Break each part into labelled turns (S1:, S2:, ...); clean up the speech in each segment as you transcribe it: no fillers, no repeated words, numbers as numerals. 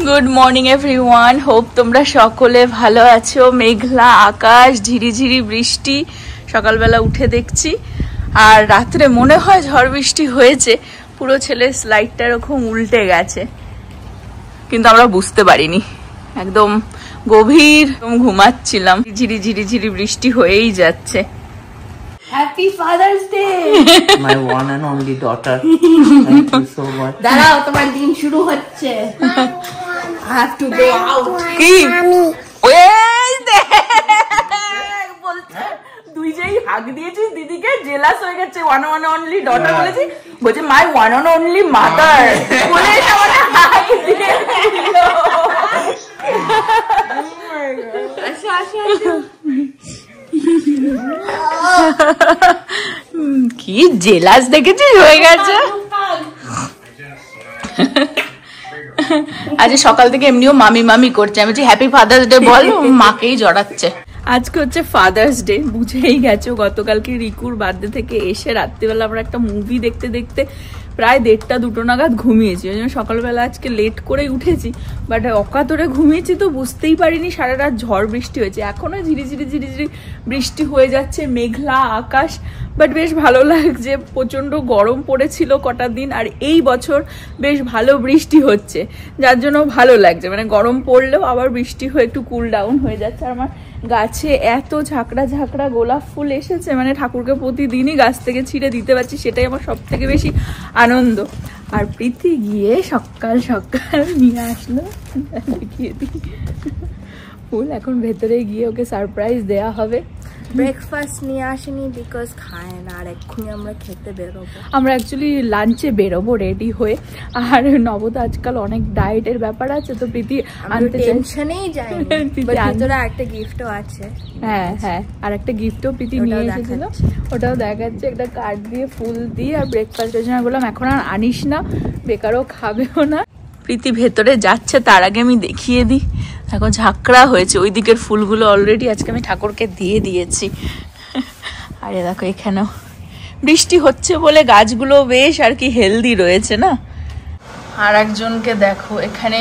S1: Good morning everyone, hope তোমরা সকলে ভালো আছো। মেঘলা আকাশ, ঝিরিঝিরি বৃষ্টি, সকালবেলা উঠে দেখছি। আর রাত্রে মনে হয় ঝড় বৃষ্টি হয়েছে, পুরো ছেলের স্লাইডটা এরকম উল্টে গেছে, কিন্তু আমরা বুঝতে পারিনি। একদম গভীর ঘুমাচ্ছিলাম, ঝিরি ঝিরি বৃষ্টি হয়েই যাচ্ছে। Happy Father's Day!
S2: My one and only daughter. Thank you so much.
S3: দাঁড়াও, তোমার দিন শুরু হচ্ছে। I have to go out.
S1: কি? তুই যেই হাগ দিয়েছিস দিদিকে, জেলাস হয়ে গেছে। ওয়ান অনলি ডটার বলেছি, বলছে মাই ওয়ান অ্যান্ড অনলি মাদার বলে আমার হাগ দিয়ে দিল। আচ্ছা আচ্ছা কি জেলাস দেখেছিস হয়ে গেছে। আজ সকাল থেকে এমনিও মামি মামি করছে, আমি বলছি হ্যাপি ফাদার্স ডে বল, মাকেই জড়াচ্ছে। আজকে হচ্ছে ফাদার্স ডে, বুঝেই গেছো। গতকালকে রিকুর বার্থডে থেকে এসে রাত্রিবেলা আমরা একটা মুভি দেখতে দেখতে প্রায় 1:30-2 নাগাদ ঘুমিয়েছি। ওই জন্য সকালবেলা আজকে লেট করেই উঠেছি, বাট অকাতরে ঘুমিয়েছি তো বুঝতেই পারিনি সারা রাত ঝড় বৃষ্টি হয়েছে। এখনো ঝিরিঝিরি বৃষ্টি হয়ে যাচ্ছে, মেঘলা আকাশ, বাট বেশ ভালো লাগছে। প্রচন্ড গরম পড়েছিল কটা দিন, আর এই বছর বেশ ভালো বৃষ্টি হচ্ছে, যার জন্য ভালো লাগছে। মানে গরম পড়লেও আবার বৃষ্টি হয়ে একটু কুল ডাউন হয়ে যাচ্ছে। আর আমার গাছে এত ঝাঁকড়া গোলাপ ফুল এসেছে, মানে ঠাকুরকে প্রতিদিনই গাছ থেকে ছিঁড়ে দিতে পারছি, সেটাই আমার সব থেকে বেশি আনন্দ। আর প্রীতি গিয়ে সকাল সকাল নিয়ে আসলো, দেখিয়ে দিই ফুল। এখন ভেতরে গিয়ে ওকে সারপ্রাইজ দেয়া হবে।
S3: ব্রেকফাস্ট নিয়ে আসেনি বিকজ খায় না, আর এক্ষুনি আমরা খেতে বেরোবো।
S1: আমরা অ্যাকচুয়ালি লাঞ্চে বেরোবো রেডি হয়ে। আর নবদ আজকাল অনেক ডায়েটের ব্যাপার আছে, তো প্রীতি আনতে
S3: টেনশনেই যায়, ভিতরে একটা গিফটও আছে।
S1: হ্যাঁ হ্যাঁ, আর একটা গিফটও প্রীতি নিয়ে এসেছিল, ওটাও দেখাচ্ছে। একটা কার্ড দিয়ে ফুল দিয়ে। আর ব্রেকফাস্টের জন্য বললাম এখন আর আনিস না, বেকারও খাবেও না। প্রীতি ভেতরে যাচ্ছে, তার আগে আমি দেখিয়ে দিই। দেখো ঝাঁকড়া হয়েছে, ওই দিকের ফুলগুলো অলরেডি আজকে আমি ঠাকুরকে দিয়ে দিয়েছি। আরে দেখো এখানেও বৃষ্টি হচ্ছে বলে গাছগুলো বেশ আর কি হেলদি রয়েছে না। আর একজনকে দেখো এখানে,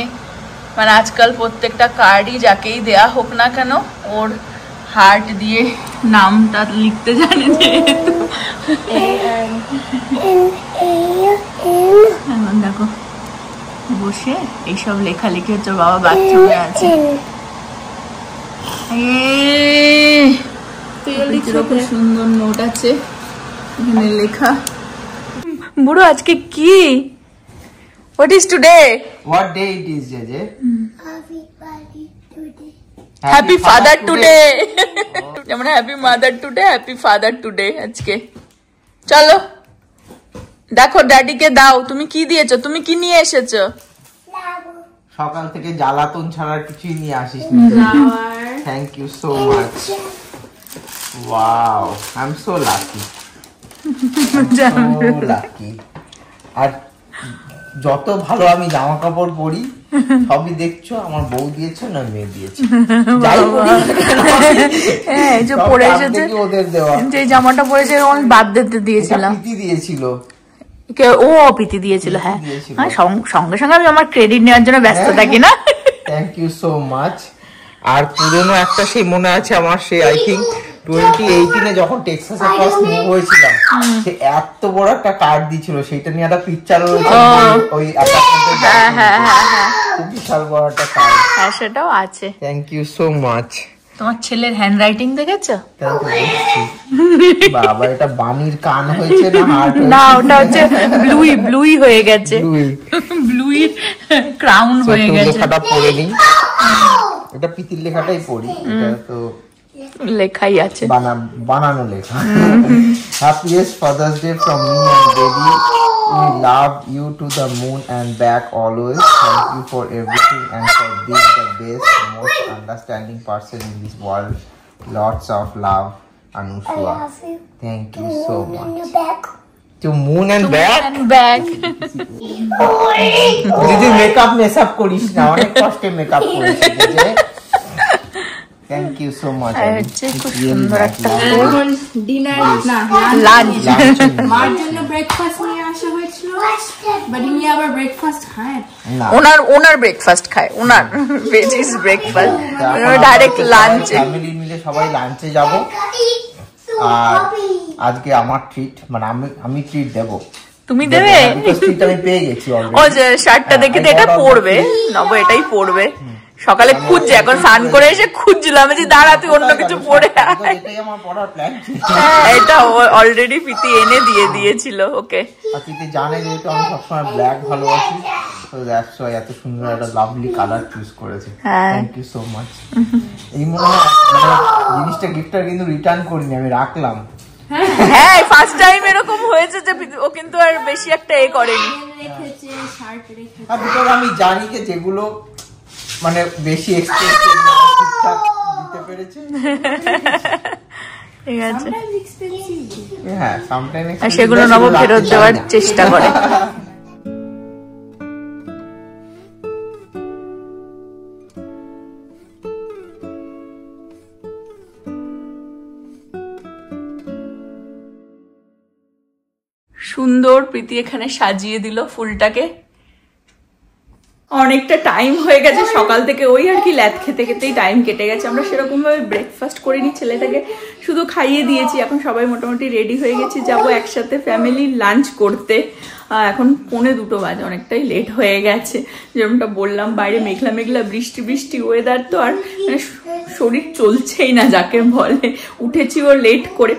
S1: মানে আজকাল প্রত্যেকটা কার্ডই যাকেই দেয়া হোক না কেন, ওর হার্ট দিয়ে নামটা লিখতে জানে যেহেতু। এখন দেখো বসে এইসব লেখালেখি হচ্ছে, বাবা বাথরুমে আছে। খুব সুন্দর নোট আছে এখানে লেখা। বুড়ো আজকে কি, what is today?
S2: What day it is, Jeje?
S1: Happy father today. যেমন happy mother today, happy father today আজকে। চলো দেখো ড্যাডিকে দাও, তুমি কি দিয়েছো, তুমি কি নিয়ে এসেছো?
S2: সকাল থেকে জ্বালাতন ছাড়া কিছুই নিয়ে আসিস না। Thank you so much. Wow, I am so lucky, lucky. আর যত ভালো আমি জামা কাপড় পরি সবই দেখছো আমার বউ দিয়েছে না মেয়ে দিয়েছে, যাই বলি
S1: এই যে পরে এসেছে
S2: ওদের দেওয়া।
S1: যে জামাটা পরেছে আমি বার্থডেতে দিয়েছিলাম,
S2: প্রীতি দিয়েছিল।
S1: ও প্রীতি দিয়েছিল। হ্যাঁ সঙ্গে সঙ্গে আমি আমার ক্রেডিট নেওয়ার জন্য ব্যস্ত থাকি না।
S2: Thank you so much. আর পুরনো একটা সেই মনে আছে আমার, সেই আই থিঙ্ক 2018-এ যখন টেক্সাসে ফার্স্ট মুভ হয়েছিলাম, সে এত বড় একটা কার্ড দিয়েছিল, সেটা নিয়ে একটা পিকচার রয়েছে ওই অ্যাপার্টমেন্টে।
S1: হ্যাঁ হ্যাঁ হ্যাঁ হ্যাঁ,
S2: খুব বিশাল বড় একটা কার্ড।
S1: হ্যাঁ সেটাও আছে।
S2: Thank you so much.
S1: তোমার ছেলের হ্যান্ড রাইটিং দেখেছো?
S2: বাবা এটা বানির কান হয়েছে না হার্ট?
S1: না ওটা হচ্ছে ব্লুই হয়ে গেছে, ব্লুই ক্রাউন হয়ে গেছে।
S2: লেখাটা পড়ে নি, এটা পিতির লেখাটাই পড়ি, এটা তো
S1: লেখাই আছে,
S2: বানানো লেখা। Happiest Father's Day from me and baby. We love you to the moon and back always. Thank you for everything and for being the best, most understanding person in this world. Lots of love, Anushka. I love you. Thank you so much. To moon and back. দিদি makeup mess up করিস না, অনেক কষ্টে makeup করিস। Thank you so much.
S1: খুব সুন্দর একটা
S3: dinner না লাঞ্চ, মার জন্য ব্রেকফাস্ট নিয়ে আসা হয়েছিল। বাট ইনি আবার ব্রেকফাস্ট খায়
S2: না,
S1: ওনার ব্রেকফাস্ট খায়, ওনার ভেজিস ব্রেকফাস্ট, ডাইরেক্ট লাঞ্চে।
S2: ফ্যামিলি মিলে সবাই লাঞ্চে যাব। আর আজকে আমার ট্রিট, মানে আমি ট্রিট দেব।
S1: তুমি দেবে?
S2: ট্রিট আমি পেয়ে গেছি অলরেডি।
S1: ও যে শার্টটা দেখে তো এটা পরবে, নব এটাই পরবে। সকালে খুঁজছে, এখন স্নান করে এসে খুঁজছিলাম যে দাঁড়া তুই অন্য কিছু পরে আয়।
S2: এটাই আমার পড়ার প্ল্যান ছিল।
S1: এটা অলরেডি প্রীতি এনে দিয়েছিল ওকে।
S2: আর প্রীতি জানে যেহেতু আমি সবসময় ব্ল্যাক ভালোবাসি, তো দ্যাটস ওয়াই এত সুন্দর একটা লাভলি কালার চুজ করেছে। Thank you so much. এই মনে হয় জিনিসটা গিফটটা কিন্তু রিটার্ন করিনি, আমি রাখলাম।
S1: হ্যাঁ ফার্স্ট টাইম এরকম হয়েছে যে ও কিন্তু আর বেশি একটা এ করেনি।
S2: আমি জানি যে যেগুলো মানে বেশি এক্সপেন্সিভ না, ঠিকঠাক দিতে পেরেছে।
S1: ঠিক আছে,
S2: হ্যাঁ সামটাইম
S1: সেগুলো নব ফেরত দেওয়ার চেষ্টা করে। সুন্দর প্রীতি এখানে সাজিয়ে দিল ফুলটাকে। অনেকটা টাইম হয়ে গেছে সকাল থেকে, ওই আর কি ল্যাদ খেতে খেতেই টাইম কেটে গেছে। আমরা সেরকম ভাবে ব্রেকফাস্ট করিনি, ছেলেটাকে শুধু খাইয়ে দিয়েছি। এখন সবাই মোটামুটি রেডি হয়ে গেছি, যাবো একসাথে ফ্যামিলি লাঞ্চ করতে। এখন 1:45 বাজে, অনেকটাই লেট হয়ে গেছে। যেরকমটা বললাম বাইরে মেঘলা মেঘলা বৃষ্টি ওয়েদার, তো আর মানে শরীর চলছেই না যাকে বলে। উঠেছি ও লেট করে,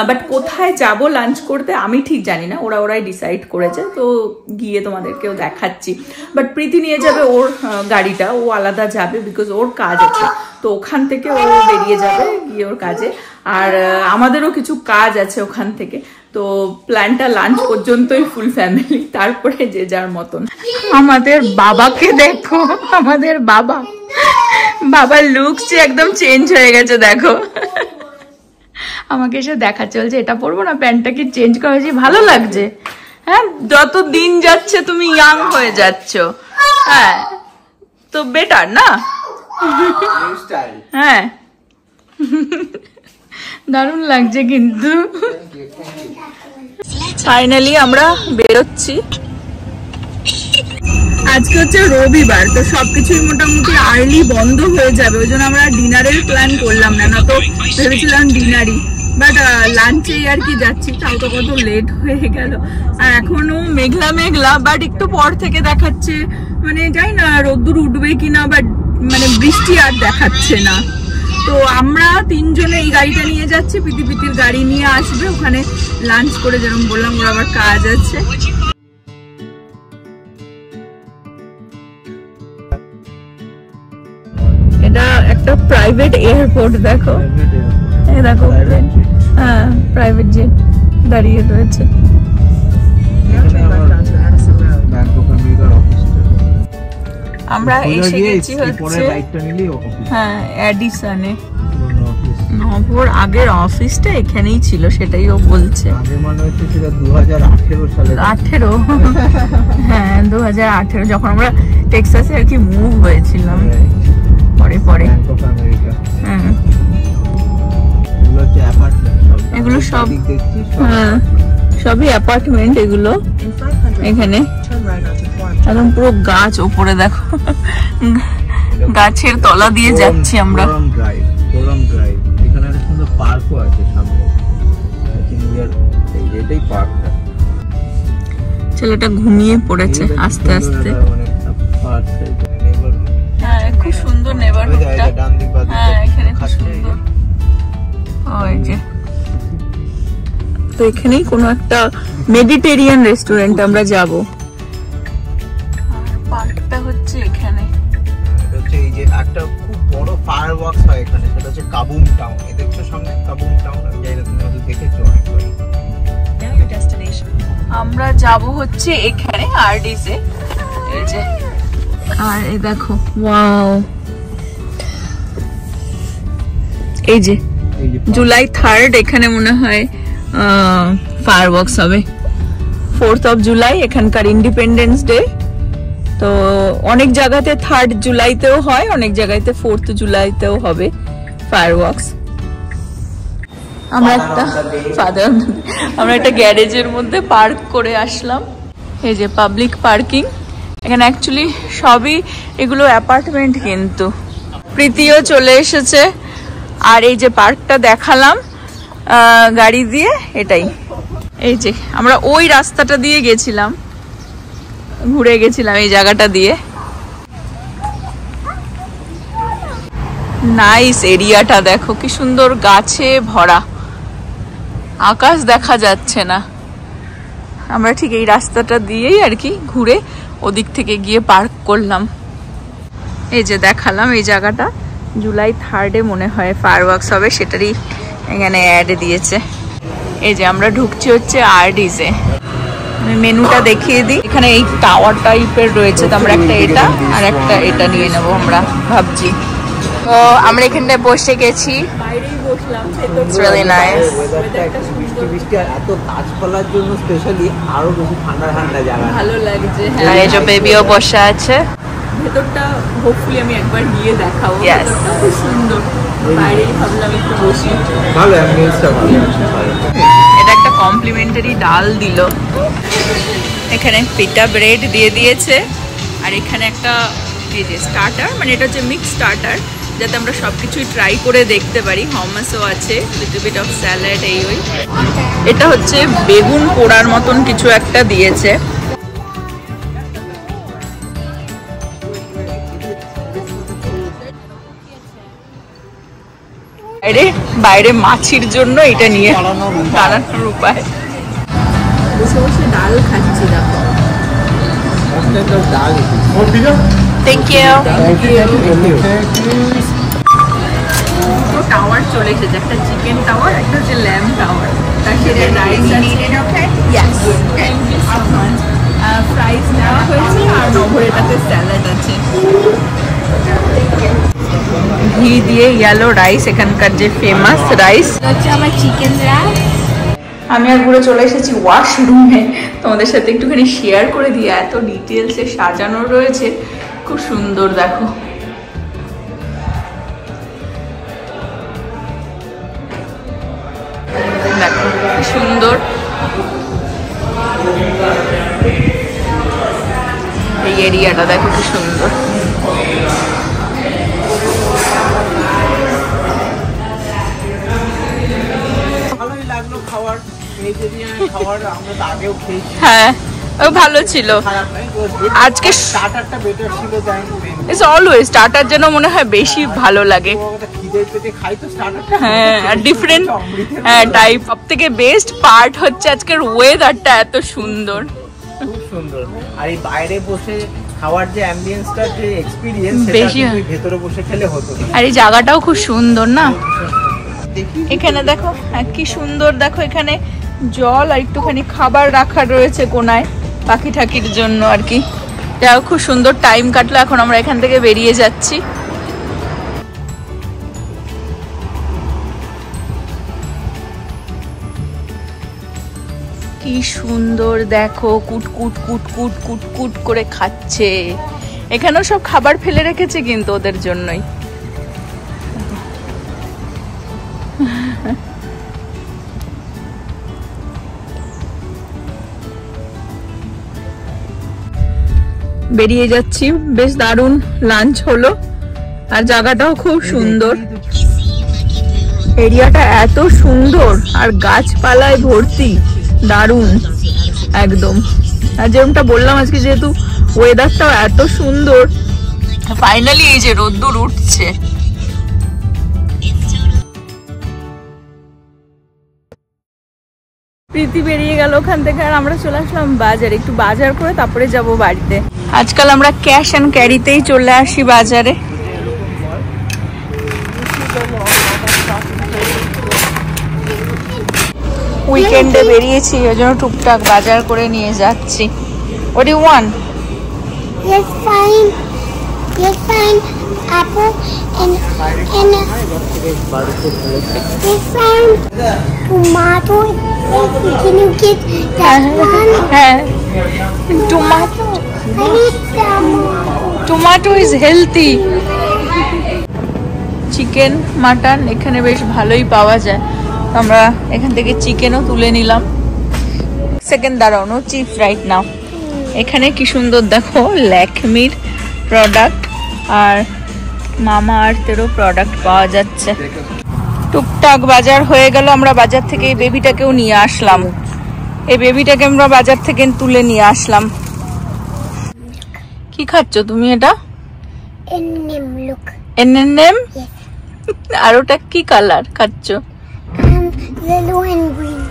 S1: বাট কোথায় যাব লাঞ্চ করতে আমি ঠিক জানি না, ওরাই ডিসাইড করেছে। তো গিয়ে তোমাদেরকেও দেখাচ্ছি। বাট প্রীতি নিয়ে যাবে ওর গাড়িটা, ও আলাদা যাবে বিকজ ওর কাজ আছে। তো ওখান থেকে ও বেরিয়ে যাবে গিয়ে ওর কাজে, আর আমাদেরও কিছু কাজ আছে ওখান থেকে। তো প্ল্যানটা লাঞ্চ পর্যন্তই ফুল ফ্যামিলি, তারপরে যে যার মতন। আমাদের বাবাকে দেখো, আমাদের বাবার লুকস একদম চেঞ্জ হয়ে গেছে দেখো। আমাকে এসে দেখা চলছে, এটা পরবো না, প্যান্টটা কি চেঞ্জ করেছি, ভালো লাগছে। হ্যাঁ যত দিন যাচ্ছে তুমি ইয়াং হয়ে যাচ্ছ। হ্যাঁ তো বেটার না? হ্যাঁ দারুণ লাগছে কিন্তু। ফাইনালি আমরা বেরোচ্ছি। আজকে হচ্ছে রবিবার, তো সবকিছুই মোটামুটি আর্লি বন্ধ হয়ে যাবে, ওই জন্য আমরা ডিনারের প্ল্যান করলাম না, তো ভেবেছিলাম ডিনারই, বাট লাঞ্চেই আর কি যাচ্ছি। তাও তো কত লেট হয়ে গেল, আর এখনো মেঘলা, বাট একটু পর থেকে দেখাচ্ছে মানে যাই না রোদ্দুর উঠবে কিনা, বাট মানে বৃষ্টি আর দেখাচ্ছে না। তো আমরা 3 জনে এই গাড়িটা নিয়ে যাচ্ছি, প্রীতির গাড়ি নিয়ে আসবে, ওখানে লাঞ্চ করে যেরকম বললাম ওর আবার কাজ আছে। এটা একটা প্রাইভেট এয়ারপোর্ট, দেখো এই দেখো, হ্যাঁ প্রাইভেট জেট দাঁড়িয়ে রয়েছে। আমরা এসে গেছি হচ্ছে হ্যাঁ এডিসনে। নবর আগের অফিসটা এখানেই ছিল, সেটাই ও বলছে। 18 হ্যাঁ 2018 যখন আমরা টেক্সাসে আর কি মুভ হয়েছিলাম পরে। হ্যাঁ এগুলো সব সবই অ্যাপার্টমেন্ট এগুলো। এখানে একদম পুরো গাছ, ওপরে দেখো গাছের তলা দিয়ে যাচ্ছি আমরা। ছেলেটা ঘুমিয়ে পড়েছে আস্তে আস্তে। হ্যাঁ খুব সুন্দর নেবারহুডটা, হ্যাঁ এখানে খুব সুন্দর। ওই যে তো এখানেই কোনো একটা মেডিটেরিয়ান রেস্টুরেন্ট আমরা যাব। আর পার্কটা হচ্ছে এখানে।
S2: এটা হচ্ছে এই যে একটা খুব বড় ফায়ারওয়ার্কস হয় এখানে, সেটা হচ্ছে কাবুম টাউন। এই দেখছো সামনে কাবুম টাউন, আমি জানি না তুমি হয়তো দেখেছো অনেকবার।
S1: আমরা যাব হচ্ছে এখানে আরডিসে, এই যে। আর এই দেখো ওয়াও, এই যে জুলাই 3rd এখানে মনে হয় ফায়ারওয়ার্কস হবে। 4th of July এখানকার ইন্ডিপেন্ডেন্স ডে। তো অনেক জায়গাতে 3rd জুলাইতেও হয়, অনেক জায়গাতে 4th জুলাইতেও হবে ফায়ারওয়ার্কস। আমরা একটা গ্যারেজের মধ্যে পার্ক করে আসলাম। এই যে পাবলিক পার্কিং, এখানে অ্যাকচুয়ালি সবই এগুলো অ্যাপার্টমেন্ট, কিন্তু প্রীতিও চলে এসেছে। আর এই যে পার্কটা দেখালাম গাড়ি দিয়ে, এটাই। এই যে আমরা ওই রাস্তাটা দিয়ে গেছিলাম, ঘুরে গেছিলাম এই জায়গাটা দিয়ে। নাইস এরিয়াটা দেখো কি সুন্দর, গাছে ভরা, আকাশ দেখা যাচ্ছে না। আমরা ঠিক এই রাস্তাটা দিয়েই আর কি ঘুরে ওদিক থেকে গিয়ে পার্ক করলাম। এই যে দেখালাম এই জায়গাটা, জুলাই 3 মনে হয় ফায়ারওয়ার্কস হবে, সেটারই এখানে অ্যাড দিয়েছে। এই যে আমরা ঢুকছি হচ্ছে আরডিসে, আমি মেনুটা দেখিয়ে দিই। এখানে এই টাওয়ার টাইপের রয়েছে, তো আমরা একটা এটা আর একটা এটা নিয়ে নেবো আমরা ভাবছি। তো আমরা এখানটায় বসে গেছি, বাইরেই বসলাম, It's really nice.
S2: এত গাছপালার জন্য স্পেশালি আরো বেশি ঠান্ডা ঠান্ডা জায়গা, ভালো লাগছে।
S1: আর এই যে বেবিও বসে আছে,
S3: ভেতরটা হোপফুলি আমি একবার গিয়ে দেখাবো,
S1: Yes.
S3: খুব সুন্দর। বাইরেই ভাবলাম একটু বসি,
S2: ভালো অ্যাম্বিয়েন্সটা ভালো।
S1: এটা একটা কমপ্লিমেন্টারি ডাল দিল, এখানে পিটা ব্রেড দিয়ে দিয়েছে, আর এখানে একটা এই যে স্টার্টার, মানে এটা হচ্ছে মিক্স স্টার্টার, যাতে আমরা সব কিছুই ট্রাই করে দেখতে পারি। হামাসও আছে, লিটল বিট অফ স্যালাড, এই ওই। এটা হচ্ছে বেগুন পোড়ার মতন কিছু একটা দিয়েছে। বাইরে মাছির জন্য এটা নিয়ে দাঁড়ানোর উপায়।
S3: বসে বসে ডাল খাচ্ছি দেখো।
S1: Thank you. টাওয়ার চলে এসেছে, একটা চিকেন টাওয়ার, একটা হচ্ছে ল্যাম্ব টাওয়ার, তার সাথে রাইস ফ্রাইস নেওয়া হয়েছে, আর নভরেটাতে স্যালাড আছে, ঘি দিয়ে ইয়েলো রাইস, এখানকার যে ফেমাস রাইস।
S3: হচ্ছে আমার চিকেন রাইস।
S1: আমি আর ঘুরে চলে এসেছি ওয়াশরুমে, তোমাদের সাথে একটুখানি শেয়ার করে দিয়ে। এত ডিটেলসে সাজানো রয়েছে, খুব সুন্দর দেখো। দেখো কি সুন্দর, এই এরিয়াটা দেখো কি সুন্দর। হ্যাঁ ভালো ছিল, আজকে
S2: স্টার্টারটা বেটার ছিল।
S1: ইটস অলওয়েজ স্টার্টার যেন মনে হয় বেশি ভালো লাগে। হ্যাঁ, আর ডিফারেন্ট টাইপ। সব থেকে বেস্ট পার্ট হচ্ছে আজকের ওয়েদারটা এত সুন্দর,
S2: খুব সুন্দর। আর এই বাইরে বসে খাওয়ার যে অ্যাম্বিয়েন্সটা, যে এক্সপেরিয়েন্স,
S1: বেশি
S2: ভেতরে বসে খেলে হতো।
S1: আর এই জায়গাটাও খুব সুন্দর না, এখানে দেখো কি সুন্দর। দেখো এখানে জল আর একটুখানি খাবার রাখা রয়েছে কোনায়, পাখি ঠাকির জন্য আর কি। যাও, খুব সুন্দর টাইম কাটলো। এখন আমরা এখান থেকে বেরিয়ে যাচ্ছি। কি সুন্দর দেখো, কুটকুট কুটকুট কুটকুট করে খাচ্ছে। এখানেও সব খাবার ফেলে রেখেছে কিন্তু ওদের জন্যই। বেরিয়ে যাচ্ছি, বেশ দারুণ লাঞ্চ হলো, আর জায়গাটাও খুব সুন্দর। এরিয়াটা এত সুন্দর আর গাছপালায় ভর্তি, দারুণ একদম। আর যেরকমটা বললাম, আজকে যেহেতু ওয়েদারটাও এত সুন্দর, ফাইনালি এই যে রোদ্দুর উঠছে। প্রীতি বেরিয়ে গেল ওখান থেকে, আর আমরা চলে আসলাম বাজারে, একটু বাজার করে তারপরে যাব বাড়িতে। আজকাল আমরা ক্যাশ অ্যান্ড ক্যারিতেই চলে আসি বাজারে। উইকেন্ডে বেরিয়েছি, ওই জন্য টুকটাক বাজার করে নিয়ে যাচ্ছি। What do you want?
S4: Yes, fine. Yes, fine. Apple and yes, fine. Tomato. Can you get that one?
S1: Tomato.
S4: I need tomato.
S1: Tomato is healthy. Chicken mutton এখানে বেশ ভালোই পাওয়া যায়, আমরা এখান থেকে চিকেনও তুলে নিলাম। সেকেন্ড দাঁড়াও, নো চিপস রাইট নাও। এখানে কি সুন্দর দেখো ল্যাকমির প্রোডাক্ট আর মামা আর্থেরও প্রোডাক্ট পাওয়া যাচ্ছে। টুকটাক বাজার হয়ে গেল। আমরা বাজার থেকে এই বেবিটাকেও নিয়ে আসলাম। এই বেবিটাকে আমরা বাজার থেকে তুলে নিয়ে আসলাম। কি খাচ্ছ তুমি এটা? এনএনএম। আর ওটা কি কালার খাচ্ছ?
S4: Yellow and green.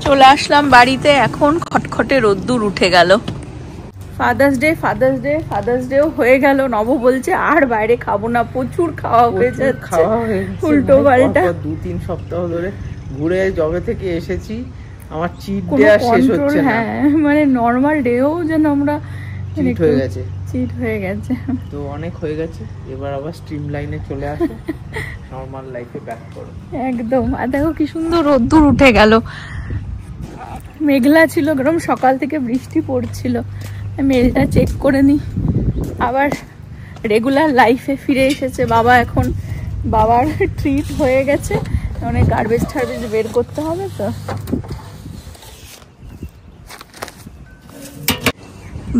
S1: চলে আসলাম বাড়িতে। এখন খটখটে রোদ্দুর উঠে গেল। Father's day father's day father's ডেও হয়ে গেল। নব বলছে আর বাইরে খাবো না, প্রচুর খাওয়া হয়ে যাচ্ছে উল্টো পাল্টা।
S2: 2-3 সপ্তাহ ধরে ঘুরে জবে থেকে এসেছি, আমার চিট ডে আর শেষ হচ্ছে না।
S1: হ্যাঁ মানে নরমাল ডেও যেন আমরা
S2: চিট হয়ে গেছে,
S1: চিট হয়ে গেছে।
S2: তো অনেক হয়ে গেছে, এবার আবার স্ট্রিম লাইনে চলে আসো, নরমাল লাইফে ব্যাক করো
S1: একদম। আর দেখো কি সুন্দর রোদ্দুর উঠে গেল। মেঘলা ছিল, গরম সকাল থেকে বৃষ্টি পড়ছিল। মেলটা চেক করে নি, আবার রেগুলার লাইফে ফিরে এসেছে বাবা। এখন বাবার ট্রিট হয়ে গেছে, অনেক গার্বেজ টার্বেজ বের করতে হবে। তো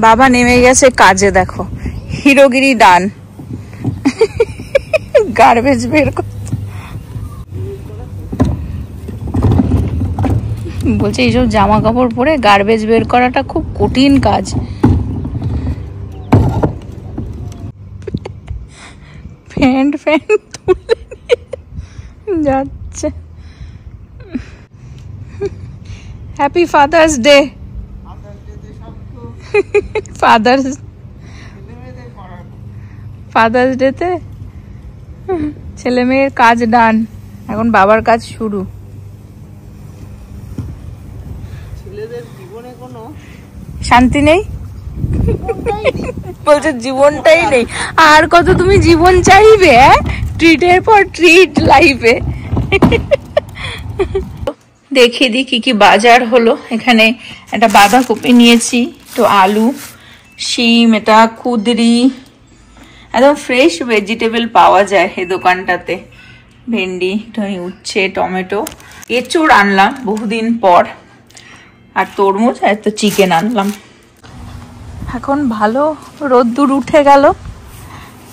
S1: বাবা নেমে গেছে কাজে, দেখো হিরোগিরি ডান। গার্বেজ বের করতে বলছে, এইসব জামা কাপড় পরে গার্বেজ বের করাটা খুব কঠিন কাজ। প্যান্ট তুলে যাচ্ছে। Happy father's day. ফাদার্স ডেতে ছেলে মেয়ের কাজ ডান, এখন বাবার কাজ শুরু। শান্তি নেই বলছে, জীবনটাই নেই। আর কত তুমি জীবন চাইবে? ট্রিটের পর ট্রিট লাইফে। দেখিয়ে দিই কি কি বাজার হলো। এখানে একটা বাঁধাকপি নিয়েছি, তো আলু, শিম, এটা কুদরি, একদম ফ্রেশ ভেজিটেবল পাওয়া যায় এই দোকানটাতে। ভেন্ডি, উচ্ছে, টমেটো, এঁচোড় আনলাম বহুদিন পর, আর তরমুজ, আর তো চিকেন আনলাম। এখন ভালো রোদ্দুর উঠে গেল।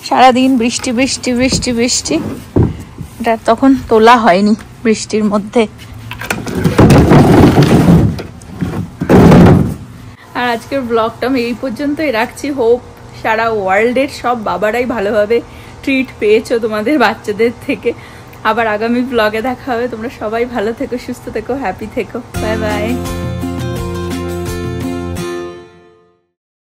S1: সারাদিন বৃষ্টি বৃষ্টি বৃষ্টি বৃষ্টি, এটা তখন তোলা হয়নি বৃষ্টির মধ্যে। আর আজকের ব্লগটা আমি এই পর্যন্তই রাখছি। হোপ সারা ওয়ার্ল্ডের সব বাবারাই ভালোভাবে ট্রিট পেয়েছো তোমাদের বাচ্চাদের থেকে। আবার আগামী ব্লগে দেখা হবে। তোমরা সবাই ভালো থেকো, সুস্থ থেকো, হ্যাপি থেকো। Bye bye.